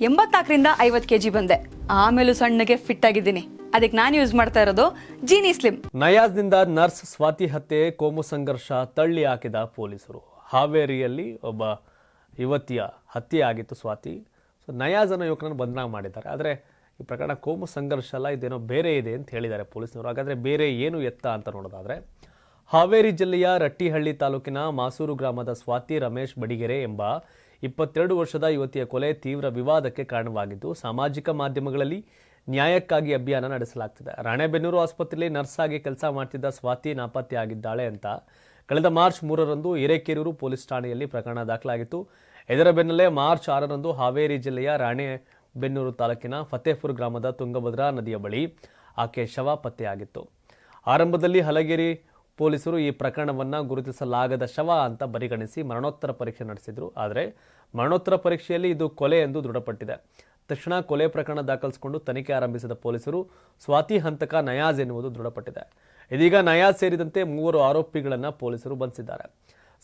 84ರಿಂದ 50 kg ಬಂದೆ. ಆಮೇಲೂ ಸಣ್ಣಗೆ fit ಆಗಿದ್ದೀನಿ. ಅದಕ್ಕೆ ನಾನು ಯೂಸ್ ಮಾಡ್ತಾ ಇರೋದು ಜೀನಿ ಸ್ಲಿಮ್. ನಯಾಜ್ನಿಂದ ನರ್ಸ್ ಸ್ವಾತಿ ಹತ್ಯೆ ಕೋಮು ಸಂಘರ್ಷ ತಳ್ಳಿ ಹಾಕಿದ ಪೊಲೀಸರು. ಹಾವೇರಿಯಲ್ಲಿ ಒಬ್ಬ ಯುವತಿಯ ಹತ್ಯೆ ಆಗಿತ್ತು ಸ್ವಾತಿ. ನಯಾಜ್ ಅನ್ನೋ ಯುವಕನನ್ನು ಬಂಧನ ಮಾಡಿದ್ದಾರೆ. ಆದರೆ ಈ ಪ್ರಕರಣ ಕೋಮು ಸಂಘರ್ಷ ಅಲ್ಲ, ಇದೇನೋ ಬೇರೆ ಇದೆ ಅಂತ ಹೇಳಿದ್ದಾರೆ ಪೊಲೀಸರು. ಹಾಗಾದರೆ ಬೇರೆ ಏನು ಎತ್ತ ಅಂತ ನೋಡೋದಾದರೆ, ಹಾವೇರಿ ಜಿಲ್ಲೆಯ ರಟ್ಟಿಹಳ್ಳಿ ತಾಲೂಕಿನ ಮಾಸೂರು ಗ್ರಾಮದ ಸ್ವಾತಿ ರಮೇಶ್ ಬಡಿಗೆರೆ ಎಂಬ 22 ವರ್ಷದ ಯುವತಿಯ ಕೊಲೆ ತೀವ್ರ ವಿವಾದಕ್ಕೆ ಕಾರಣವಾಗಿದ್ದು, ಸಾಮಾಜಿಕ ಮಾಧ್ಯಮಗಳಲ್ಲಿ ನ್ಯಾಯಕ್ಕಾಗಿ ಅಭಿಯಾನ ನಡೆಸಲಾಗ್ತಿದೆ. ರಾಣೆಬೆನ್ನೂರು ಆಸ್ಪತ್ರೆಯಲ್ಲಿ ನರ್ಸ್ ಆಗಿ ಕೆಲಸ ಮಾಡ್ತಿದ್ದ ಸ್ವಾತಿ ನಾಪತ್ತೆಯಾಗಿದ್ದಾಳೆ ಅಂತ ಕಳೆದ ಮಾರ್ಚ್ 3ರಂದು ಹಿರೇಕೆರೂರು ಪೊಲೀಸ್ ಠಾಣೆಯಲ್ಲಿ ಪ್ರಕರಣ ದಾಖಲಾಗಿತ್ತು. ಇದರ ಬೆನ್ನಲ್ಲೇ ಮಾರ್ಚ್ 6ರಂದು ಹಾವೇರಿ ಜಿಲ್ಲೆಯ ರಾಣೆಬೆನ್ನೂರು ತಾಲೂಕಿನ ಫತೇಪುರ್ ಗ್ರಾಮದ ತುಂಗಭದ್ರಾ ನದಿಯ ಬಳಿ ಆಕೆ ಶವ ಪತ್ತೆಯಾಗಿತ್ತು. ಆರಂಭದಲ್ಲಿ ಹಲಗೇರಿ ಪೊಲೀಸರು ಈ ಪ್ರಕರಣವನ್ನು ಗುರುತಿಸಲಾಗದ ಶವ ಅಂತ ಪರಿಗಣಿಸಿ ಮರಣೋತ್ತರ ಪರೀಕ್ಷೆ ನಡೆಸಿದ್ರು. ಆದರೆ ಮರಣೋತ್ತರ ಪರೀಕ್ಷೆಯಲ್ಲಿ ಇದು ಕೊಲೆ ಎಂದು ದೃಢಪಟ್ಟಿದೆ. ತಕ್ಷಣ ಕೊಲೆ ಪ್ರಕರಣ ದಾಖಲಿಸಿಕೊಂಡು ತನಿಖೆ ಆರಂಭಿಸಿದ ಪೊಲೀಸರು ಸ್ವಾತಿ ಹಂತಕ ನಯಾಜ್ ಎನ್ನುವುದು ದೃಢಪಟ್ಟಿದೆ. ಇದೀಗ ನಯಾಜ್ ಸೇರಿದಂತೆ 3 ಆರೋಪಿಗಳನ್ನು ಪೊಲೀಸರು ಬಂಧಿಸಿದ್ದಾರೆ.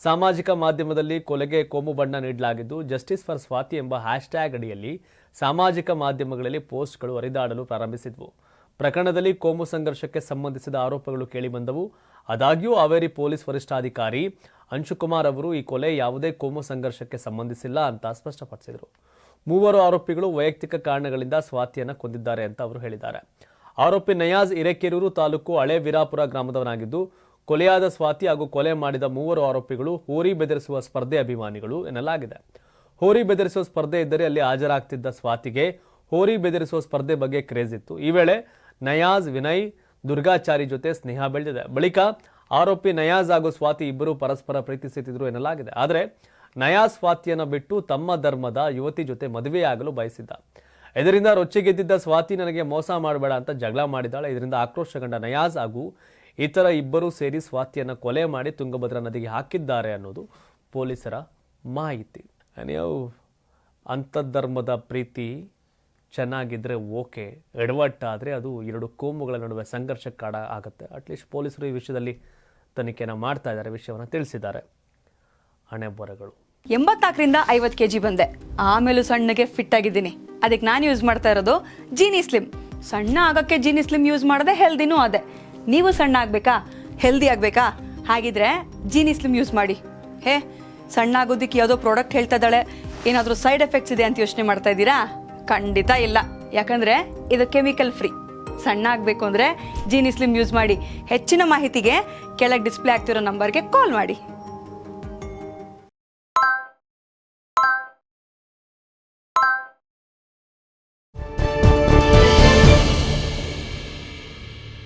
ಸಾಮಾಜಿಕ ಮಾಧ್ಯಮದಲ್ಲಿ ಕೊಲೆಗೆ ಕೋಮು ಬಣ್ಣ ನೀಡಲಾಗಿದ್ದು, ಜಸ್ಟಿಸ್ ಫಾರ್ ಸ್ವಾತಿ ಎಂಬ ಹ್ಯಾಶ್ಟ್ಯಾಗ್ ಅಡಿಯಲ್ಲಿ ಸಾಮಾಜಿಕ ಮಾಧ್ಯಮಗಳಲ್ಲಿ ಪೋಸ್ಟ್ಗಳು ಹರಿದಾಡಲು ಪ್ರಾರಂಭಿಸಿದ್ವು. ಪ್ರಕರಣದಲ್ಲಿ ಕೋಮು ಸಂಘರ್ಷಕ್ಕೆ ಸಂಬಂಧಿಸಿದ ಆರೋಪಗಳು ಕೇಳಿಬಂದವು. ಆದಾಗ್ಯೂ ಹಾವೇರಿ ಪೊಲೀಸ್ ವರಿಷ್ಠಾಧಿಕಾರಿ ಅಂಶುಕುಮಾರ್ ಅವರು ಈ ಕೊಲೆ ಯಾವುದೇ ಕೋಮು ಸಂಘರ್ಷಕ್ಕೆ ಸಂಬಂಧಿಸಿಲ್ಲ ಅಂತ ಸ್ಪಷ್ಟಪಡಿಸಿದರು. 3 ಆರೋಪಿಗಳು ವೈಯಕ್ತಿಕ ಕಾರಣಗಳಿಂದ ಸ್ವಾತಿಯನ್ನು ಕೊಂದಿದ್ದಾರೆ ಅಂತ ಅವರು ಹೇಳಿದ್ದಾರೆ. ಆರೋಪಿ ನಯಾಜ್ ಹಿರೇಕೆರೂರು ತಾಲೂಕು ಹಳೆ ವೀರಾಪುರ ಗ್ರಾಮದವನಾಗಿದ್ದು, ಕೊಲೆಯಾದ ಸ್ವಾತಿ ಹಾಗೂ ಕೊಲೆ ಮಾಡಿದ 3 ಆರೋಪಿಗಳು ಹೋರಿ ಬೆದರಿಸುವ ಸ್ಪರ್ಧೆ ಅಭಿಮಾನಿಗಳು ಎನ್ನಲಾಗಿದೆ. ಹೋರಿ ಬೆದರಿಸುವ ಸ್ಪರ್ಧೆ ಇದ್ದರೆ ಅಲ್ಲಿ ಹಾಜರಾಗ್ತಿದ್ದ ಸ್ವಾತಿಗೆ ಹೋರಿ ಬೆದರಿಸುವ ಸ್ಪರ್ಧೆ ಬಗ್ಗೆ ಕ್ರೇಜ್ ಇತ್ತು. ಈ ವೇಳೆ ನಯಾಜ್, ವಿನಯ್, ದುರ್ಗಾಚಾರಿ ಜೊತೆ ಸ್ನೇಹ ಬೆಳೆದಿದೆ. ಬಳಿಕ ಆರೋಪಿ ನಯಾಜ್ ಹಾಗೂ ಸ್ವಾತಿ ಇಬ್ಬರು ಪರಸ್ಪರ ಪ್ರೀತಿಸುತ್ತಿದ್ದರು ಎನ್ನಲಾಗಿದೆ. ಆದರೆ ನಯಾಜ್ ಸ್ವಾತಿಯನ್ನು ಬಿಟ್ಟು ತಮ್ಮ ಧರ್ಮದ ಯುವತಿ ಜೊತೆ ಮದುವೆಯಾಗಲು ಬಯಸಿದ್ದ. ಇದರಿಂದ ರೊಚ್ಚಿಗೆದ್ದಿದ್ದ ಸ್ವಾತಿ ನನಗೆ ಮೋಸ ಮಾಡಬೇಡ ಅಂತ ಜಗಳ ಮಾಡಿದ್ದಾಳೆ. ಇದರಿಂದ ಆಕ್ರೋಶಗೊಂಡ ನಯಾಜ್ ಹಾಗೂ ಇತರ ಇಬ್ಬರು ಸೇರಿ ಸ್ವಾತಿಯನ್ನು ಕೊಲೆ ಮಾಡಿ ತುಂಗಭದ್ರಾ ನದಿಗೆ ಹಾಕಿದ್ದಾರೆ ಅನ್ನೋದು ಪೊಲೀಸರ ಮಾಹಿತಿ. ನೀವು ಅಂತರ್ಧರ್ಮದ ಪ್ರೀತಿ ಚೆನ್ನಾಗಿದ್ದರೆ ಓಕೆ, ಎಡವಟ್ಟಾದರೆ ಅದು 2 ಕೋಮುಗಳ ನಡುವೆ ಸಂಘರ್ಷಕ್ಕೆ ಆಗುತ್ತೆ. ಅಟ್ಲೀಸ್ಟ್ ಪೊಲೀಸರು ಈ ವಿಷಯದಲ್ಲಿ ತನಿಖೆಯನ್ನು ಮಾಡ್ತಾ ಇದ್ದಾರೆ, ವಿಷಯವನ್ನು ತಿಳಿಸಿದ್ದಾರೆ. ಹಣೆ ಬರಗಳು. 84ರಿಂದ 50 kg ಬಂದೆ. ಆಮೇಲೂ ಸಣ್ಣಗೆ ಫಿಟ್ ಆಗಿದ್ದೀನಿ. ಅದಕ್ಕೆ ನಾನು ಯೂಸ್ ಮಾಡ್ತಾ ಇರೋದು ಜೀನಿ ಸ್ಲಿಮ್. ಸಣ್ಣ ಆಗೋಕ್ಕೆ ಜೀನಿ ಸ್ಲಿಮ್ ಯೂಸ್ ಮಾಡಿದೆ, ಹೆಲ್ದಿನೂ ಅದೇ. ನೀವು ಸಣ್ಣ ಆಗಬೇಕಾ, ಹೆಲ್ದಿ ಆಗಬೇಕಾ? ಹಾಗಿದ್ರೆ ಜೀನಿ ಸ್ಲಿಮ್ ಯೂಸ್ ಮಾಡಿ. ಸಣ್ಣ ಆಗೋದಕ್ಕೆ ಯಾವುದೋ ಪ್ರಾಡಕ್ಟ್ ಹೇಳ್ತಾ ಇದ್ದಾಳೆ, ಏನಾದರೂ ಸೈಡ್ ಎಫೆಕ್ಟ್ಸ್ ಇದೆ ಅಂತ ಯೋಚನೆ ಮಾಡ್ತಾ ಇದ್ದೀರಾ? ಖಂಡಿತ ಇಲ್ಲ. ಯಾಕಂದರೆ ಇದು ಕೆಮಿಕಲ್ ಫ್ರೀ. ಸಣ್ಣ ಆಗಬೇಕು ಅಂದರೆ ಜೀನಿ ಸ್ಲಿಮ್ ಯೂಸ್ ಮಾಡಿ. ಹೆಚ್ಚಿನ ಮಾಹಿತಿಗೆ ಕೆಳಗೆ ಡಿಸ್ಪ್ಲೇ ಆಗ್ತಿರೋ ನಂಬರ್ಗೆ ಕಾಲ್ ಮಾಡಿ.